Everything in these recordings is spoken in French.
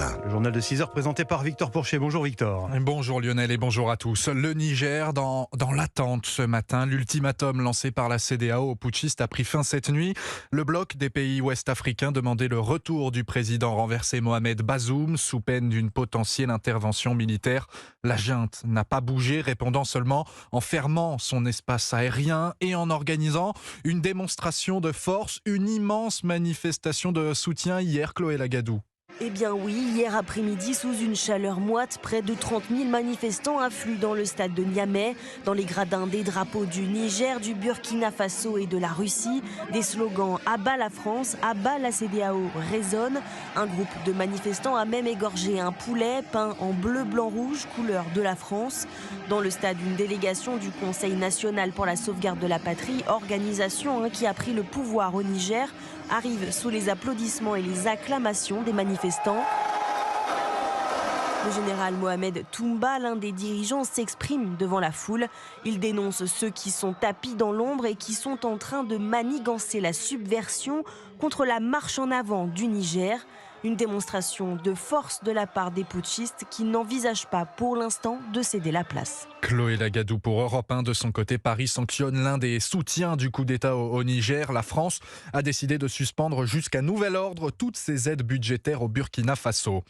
1. Le journal de 6 heures présenté par Victor Pourchet. Bonjour Victor. Bonjour Lionel et bonjour à tous. Le Niger dans l'attente ce matin. L'ultimatum lancé par la CEDEAO aux putschistes a pris fin cette nuit. Le bloc des pays ouest-africains demandait le retour du président renversé Mohamed Bazoum sous peine d'une potentielle intervention militaire. La junte n'a pas bougé, répondant seulement en fermant son espace aérien et en organisant une démonstration de force, une immense manifestation de soutien hier, Chloé Lagadou. Eh bien oui, hier après-midi, sous une chaleur moite, près de 30 000 manifestants affluent dans le stade de Niamey. Dans les gradins, des drapeaux du Niger, du Burkina Faso et de la Russie. Des slogans « Abat la France »,« Abat la CEDEAO » résonnent. Un groupe de manifestants a même égorgé un poulet peint en bleu, blanc, rouge, couleur de la France. Dans le stade, une délégation du Conseil national pour la sauvegarde de la patrie, organisation qui a pris le pouvoir au Niger, arrive sous les applaudissements et les acclamations des manifestants. Le général Mohamed Toumba, l'un des dirigeants, s'exprime devant la foule. Il dénonce ceux qui sont tapis dans l'ombre et qui sont en train de manigancer la subversion contre la marche en avant du Niger. Une démonstration de force de la part des putschistes qui n'envisagent pas pour l'instant de céder la place. Chloé Lagadou pour Europe 1. De son côté, Paris sanctionne l'un des soutiens du coup d'État au Niger. La France a décidé de suspendre jusqu'à nouvel ordre toutes ses aides budgétaires au Burkina Faso.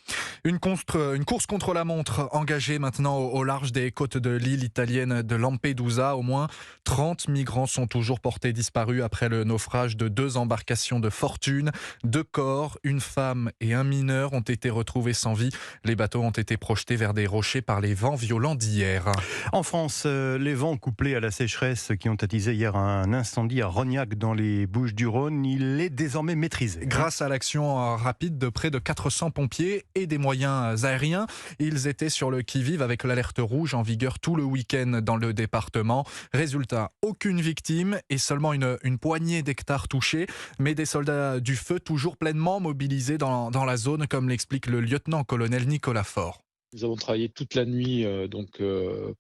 Une course contre la montre engagée maintenant au large des côtes de l'île italienne de Lampedusa. Au moins 30 migrants sont toujours portés disparus après le naufrage de 2 embarcations de fortune. 2 corps, une femme et un mineur ont été retrouvés sans vie. Les bateaux ont été projetés vers des rochers par les vents violents d'hier. En France, les vents couplés à la sécheresse qui ont attisé hier un incendie à Rognac dans les Bouches-du-Rhône, il est désormais maîtrisé. Grâce à l'action rapide de près de 400 pompiers et des moyens aériens, ils étaient sur le qui-vive avec l'alerte rouge en vigueur tout le week-end dans le département. Résultat, aucune victime et seulement une poignée d'hectares touchés, mais des soldats du feu toujours pleinement mobilisés dans la zone, comme l'explique le lieutenant-colonel Nicolas Faure. Nous avons travaillé toute la nuit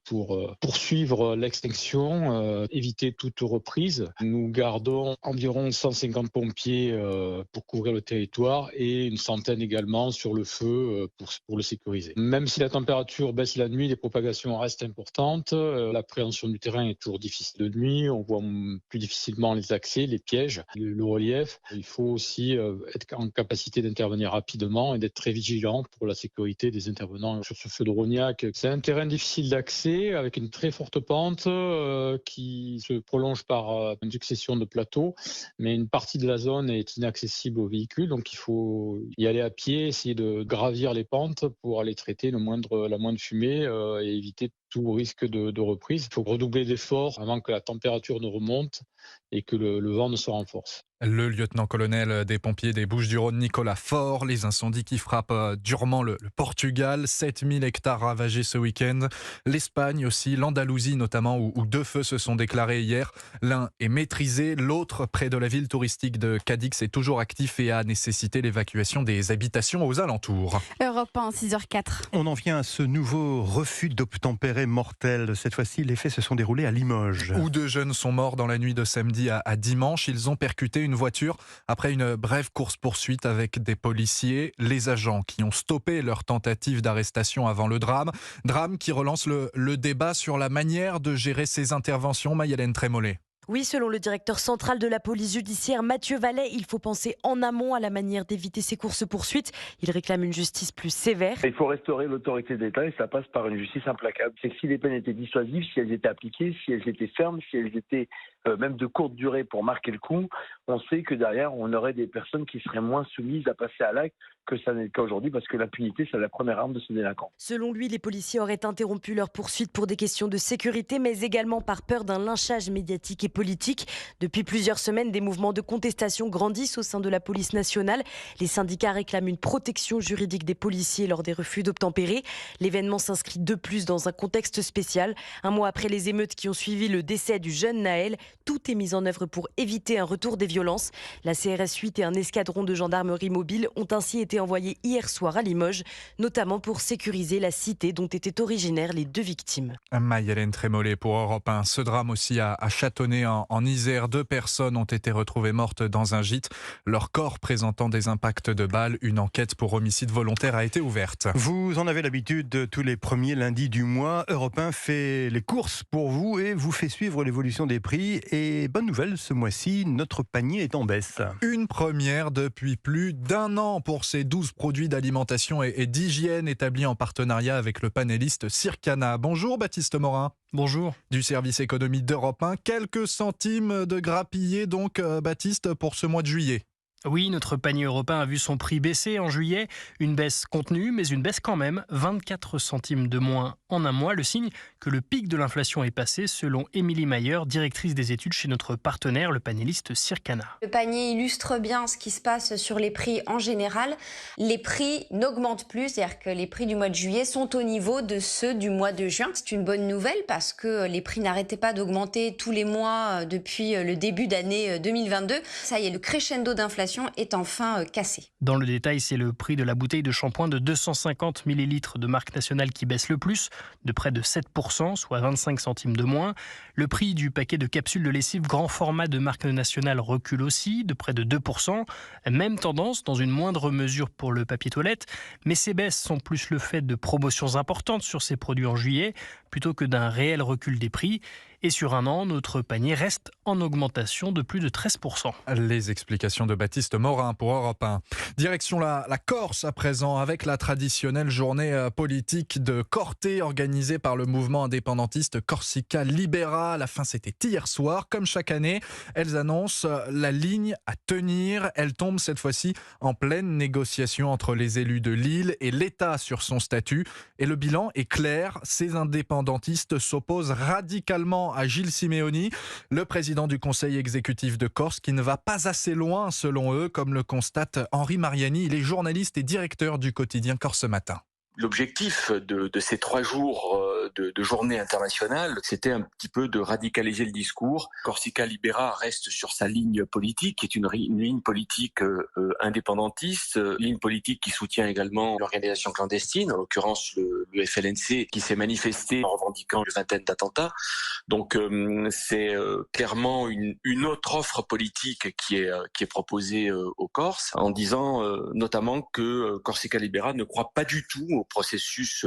pour poursuivre l'extinction, éviter toute reprise. Nous gardons environ 150 pompiers pour couvrir le territoire et une centaine également sur le feu pour le sécuriser. Même si la température baisse la nuit, les propagations restent importantes. L'appréhension du terrain est toujours difficile de nuit. On voit plus difficilement les accès, les pièges, le relief. Il faut aussi être en capacité d'intervenir rapidement et d'être très vigilant pour la sécurité des intervenants sur ce feu de Rognac. C'est un terrain difficile d'accès avec une très forte pente qui se prolonge par une succession de plateaux, mais une partie de la zone est inaccessible aux véhicules, donc il faut y aller à pied, essayer de gravir les pentes pour aller traiter la moindre fumée et éviter tout risque de reprise. Il faut redoubler d'efforts avant que la température ne remonte et que le vent ne se renforce. Le lieutenant-colonel des pompiers des Bouches-du-Rhône, Nicolas Faure. Les incendies qui frappent durement le Portugal. 7000 hectares ravagés ce week-end. L'Espagne aussi, l'Andalousie notamment, où 2 feux se sont déclarés hier. L'un est maîtrisé, l'autre, près de la ville touristique de Cadix, est toujours actif et a nécessité l'évacuation des habitations aux alentours. Europe 1, 6h04. On en vient à ce nouveau refus d'obtempérer mortel. Cette fois-ci, les faits se sont déroulés à Limoges. Où 2 jeunes sont morts dans la nuit de samedi à dimanche. Ils ont percuté une voiture après une brève course-poursuite avec des policiers. Les agents qui ont stoppé leur tentative d'arrestation avant le drame. Drame qui relance le débat sur la manière de gérer ces interventions. Maï-Hélène Trémollet. Oui, selon le directeur central de la police judiciaire, Mathieu Vallet, il faut penser en amont à la manière d'éviter ces courses-poursuites. Il réclame une justice plus sévère. Il faut restaurer l'autorité de l'État et ça passe par une justice implacable. C'est que si les peines étaient dissuasives, si elles étaient appliquées, si elles étaient fermes, si elles étaient même de courte durée pour marquer le coup, on sait que derrière, on aurait des personnes qui seraient moins soumises à passer à l'acte que ça n'est le cas aujourd'hui parce que l'impunité, c'est la première arme de ce délinquant. Selon lui, les policiers auraient interrompu leur poursuite pour des questions de sécurité, mais également par peur d'un lynchage médiatique et politique. Depuis plusieurs semaines, des mouvements de contestation grandissent au sein de la police nationale. Les syndicats réclament une protection juridique des policiers lors des refus d'obtempérer. L'événement s'inscrit de plus dans un contexte spécial. Un mois après les émeutes qui ont suivi le décès du jeune Naël, tout est mis en œuvre pour éviter un retour des violences. La CRS 8 et un escadron de gendarmerie mobile ont ainsi été envoyés hier soir à Limoges, notamment pour sécuriser la cité dont étaient originaires les 2 victimes. Maï-Hélène Trémollet pour Europe 1. Ce drame aussi à Châtenay journée en Isère. 2 personnes ont été retrouvées mortes dans un gîte. Leur corps présentant des impacts de balles. Une enquête pour homicide volontaire a été ouverte. Vous en avez l'habitude, tous les premiers lundis du mois, Europe 1 fait les courses pour vous et vous fait suivre l'évolution des prix. Et bonne nouvelle, ce mois-ci, notre panier est en baisse. Une première depuis plus d'1 an pour ces 12 produits d'alimentation et d'hygiène établis en partenariat avec le panéliste Circana. Bonjour Baptiste Morin. Bonjour. Du service économie d'Europe 1. Quelques centimes de grappillés donc, Baptiste, pour ce mois de juillet. Oui, notre panier européen a vu son prix baisser en juillet. Une baisse contenue, mais une baisse quand même. 24 centimes de moins en un mois. Le signe que le pic de l'inflation est passé, selon Émilie Mayer, directrice des études chez notre partenaire, le panéliste Circana. Le panier illustre bien ce qui se passe sur les prix en général. Les prix n'augmentent plus, c'est-à-dire que les prix du mois de juillet sont au niveau de ceux du mois de juin. C'est une bonne nouvelle parce que les prix n'arrêtaient pas d'augmenter tous les mois depuis le début d'année 2022. Ça y est, le crescendo d'inflation est enfin cassé. Dans le détail, c'est le prix de la bouteille de shampoing de 250 ml de marque nationale qui baisse le plus, de près de 7%, soit 25 centimes de moins. Le prix du paquet de capsules de lessive grand format de marque nationale recule aussi, de près de 2%. Même tendance, dans une moindre mesure pour le papier toilette, mais ces baisses sont plus le fait de promotions importantes sur ces produits en juillet, plutôt que d'un réel recul des prix. Et sur un an, notre panier reste en augmentation de plus de 13%. Les explications de Baptiste Morin pour Europe 1. Direction la Corse à présent, avec la traditionnelle journée politique de Corté organisée par le mouvement indépendantiste Corsica Libera. La fin, c'était hier soir. Comme chaque année, elles annoncent la ligne à tenir. Elles tombent cette fois-ci en pleine négociation entre les élus de l'île et l'État sur son statut. Et le bilan est clair. Ces indépendantistes s'opposent radicalement à Gilles Simeoni, le président du conseil exécutif de Corse, qui ne va pas assez loin selon eux, comme le constate Henri Mariani. Il est journaliste et directeur du quotidien Corse Matin. L'objectif de ces 3 jours de journée internationale, c'était un petit peu de radicaliser le discours. Corsica Libera reste sur sa ligne politique, qui est une ligne politique indépendantiste, ligne politique qui soutient également l'organisation clandestine, en l'occurrence le FLNC, qui s'est manifesté en revendiquant une vingtaine d'attentats. Donc c'est clairement une autre offre politique qui est proposée aux Corses, en disant notamment que Corsica Libera ne croit pas du tout au processus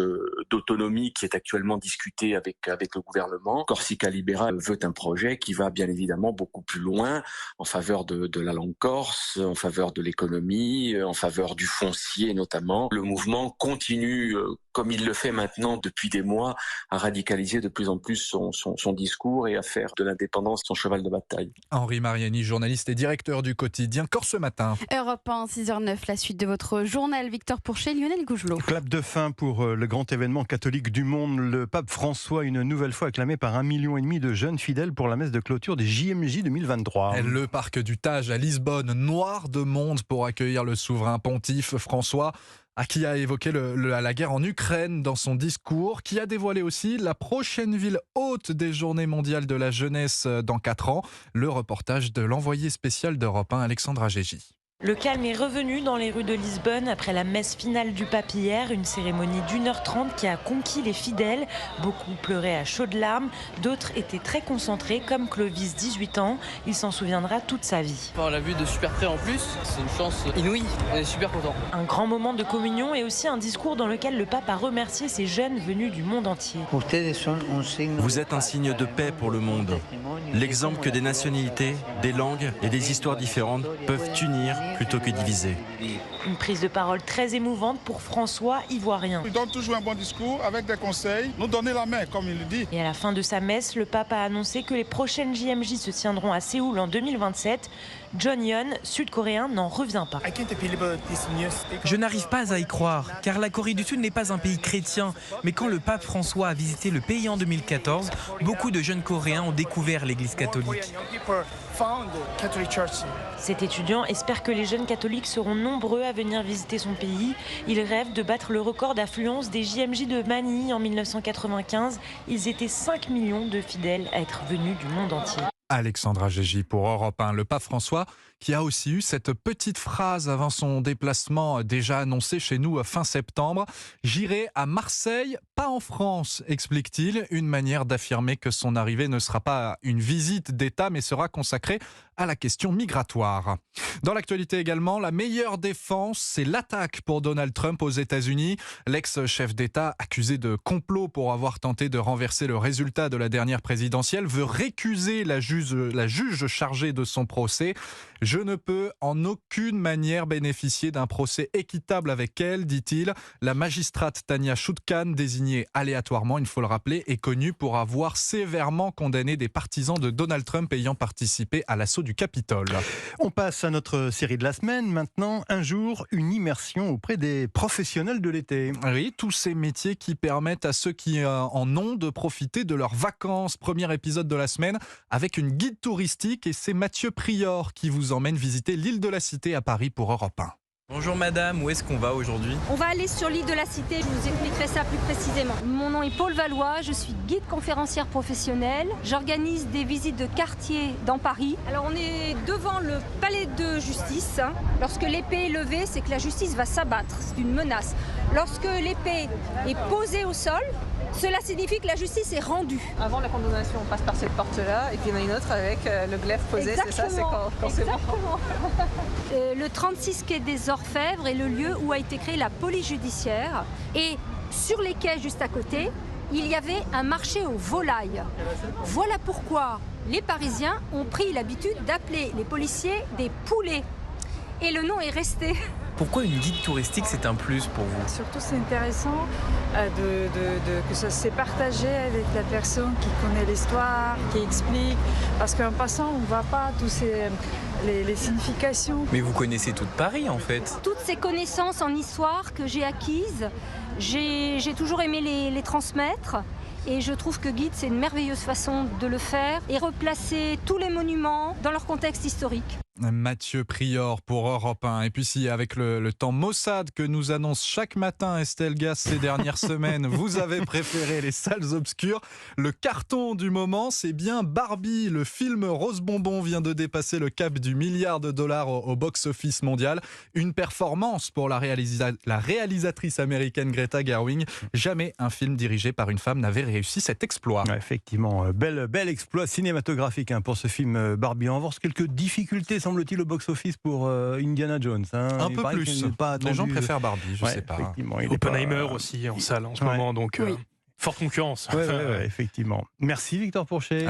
d'autonomie qui est actuellement discuté avec le gouvernement. Corsica Libera veut un projet qui va bien évidemment beaucoup plus loin en faveur de la langue corse, en faveur de l'économie, en faveur du foncier notamment. Le mouvement continue, comme il le fait maintenant depuis des mois, à radicaliser de plus en plus son discours et à faire de l'indépendance son cheval de bataille. Henri Mariani, journaliste et directeur du quotidien Corse Matin. Europe 1, 6h09, la suite de votre journal. Victor Pourchet, Lionel Gougelot. Clap de fin pour le grand événement catholique du monde. Le pape François, une nouvelle fois acclamé par 1,5 million de jeunes fidèles pour la messe de clôture des JMJ 2023. Le parc du Tage à Lisbonne, noir de monde pour accueillir le souverain pontife François, qui a évoqué la guerre en Ukraine dans son discours, qui a dévoilé aussi la prochaine ville hôte des Journées mondiales de la jeunesse dans 4 ans. Le reportage de l'envoyé spécial d'Europe 1, Alexandra Gégy. Le calme est revenu dans les rues de Lisbonne après la messe finale du pape hier, une cérémonie d'1h30 qui a conquis les fidèles. Beaucoup pleuraient à chaudes larmes, d'autres étaient très concentrés comme Clovis, 18 ans. Il s'en souviendra toute sa vie. On l'a vu de super près en plus, c'est une chance inouïe, on est super contents. Un grand moment de communion et aussi un discours dans lequel le pape a remercié ces jeunes venus du monde entier. Vous êtes un signe de paix pour le monde. L'exemple que des nationalités, des langues et des histoires différentes peuvent unir plutôt que diviser. Une prise de parole très émouvante pour François, ivoirien. Il donne toujours un bon discours avec des conseils, nous donner la main comme il le dit. Et à la fin de sa messe, le pape a annoncé que les prochaines JMJ se tiendront à Séoul en 2027. John Yeon, sud-coréen, n'en revient pas. Je n'arrive pas à y croire, car la Corée du Sud n'est pas un pays chrétien. Mais quand le pape François a visité le pays en 2014, beaucoup de jeunes Coréens ont découvert l'église catholique. Cet étudiant espère que les jeunes catholiques seront nombreux à venir visiter son pays. Il rêve de battre le record d'affluence des JMJ de Manille en 1995. Ils étaient 5 millions de fidèles à être venus du monde entier. Alexandra Gégy pour Europe 1. Le pape François qui a aussi eu cette petite phrase avant son déplacement déjà annoncé chez nous fin septembre. « J'irai à Marseille, pas en France », explique-t-il. Une manière d'affirmer que son arrivée ne sera pas une visite d'État, mais sera consacrée à la question migratoire. Dans l'actualité également, la meilleure défense, c'est l'attaque pour Donald Trump aux États-Unis. L'ex-chef d'État, accusé de complot pour avoir tenté de renverser le résultat de la dernière présidentielle, veut récuser la juge chargée de son procès. « Je ne peux en aucune manière bénéficier d'un procès équitable avec elle », dit-il. La magistrate Tania Chutkan, désignée aléatoirement, il faut le rappeler, est connue pour avoir sévèrement condamné des partisans de Donald Trump ayant participé à l'assaut du Capitole. On passe à notre série de la semaine. Maintenant, un jour, une immersion auprès des professionnels de l'été. Oui, tous ces métiers qui permettent à ceux qui en ont de profiter de leurs vacances. Premier épisode de la semaine avec une guide touristique et c'est Mathieu Prior qui vous emmène visiter l'île de la Cité à Paris pour Europe 1. Bonjour madame, où est-ce qu'on va aujourd'hui ? On va aller sur l'île de la Cité, je vous expliquerai ça plus précisément. Mon nom est Paul Valois, je suis guide conférencière professionnelle. J'organise des visites de quartier dans Paris. Alors on est devant le palais de justice. Lorsque l'épée est levée, c'est que la justice va s'abattre, c'est une menace. Lorsque l'épée est posée au sol, cela signifie que la justice est rendue. Avant la condamnation, on passe par cette porte-là et puis il y en a une autre avec le glaive posé, exactement, c'est ça, c'est quand c'est bon. Le 36 quai des Orfèvres est le lieu où a été créée la police judiciaire et sur les quais juste à côté, il y avait un marché aux volailles. Voilà pourquoi les Parisiens ont pris l'habitude d'appeler les policiers des poulets. Et le nom est resté. Pourquoi une guide touristique, c'est un plus pour vous ? Surtout, c'est intéressant que ça s'est partagé avec la personne qui connaît l'histoire, qui explique. Parce qu'en passant, on ne voit pas tous les significations. Mais vous connaissez toute Paris, en fait. Toutes ces connaissances en histoire que j'ai acquises, j'ai toujours aimé les transmettre. Et je trouve que guide, c'est une merveilleuse façon de le faire et replacer tous les monuments dans leur contexte historique. Mathieu Prior pour Europe 1. Et puis si avec le temps maussade que nous annonce chaque matin Estelle Gass ces dernières semaines, vous avez préféré les salles obscures, le carton du moment, c'est bien Barbie. Le film Rose Bonbon vient de dépasser le cap du $1 milliard au box-office mondial. Une performance pour la réalisatrice américaine Greta Gerwig. Jamais un film dirigé par une femme n'avait réussi cet exploit. Ouais, effectivement, bel exploit cinématographique pour ce film Barbie. En revanche, quelques difficultés semble-t-il au box-office pour Indiana Jones. Un peu plus. Les gens préfèrent Barbie, je sais pas. Oppenheimer aussi en salle en ce moment, donc forte concurrence. Ouais, effectivement. Merci Victor Pourchet.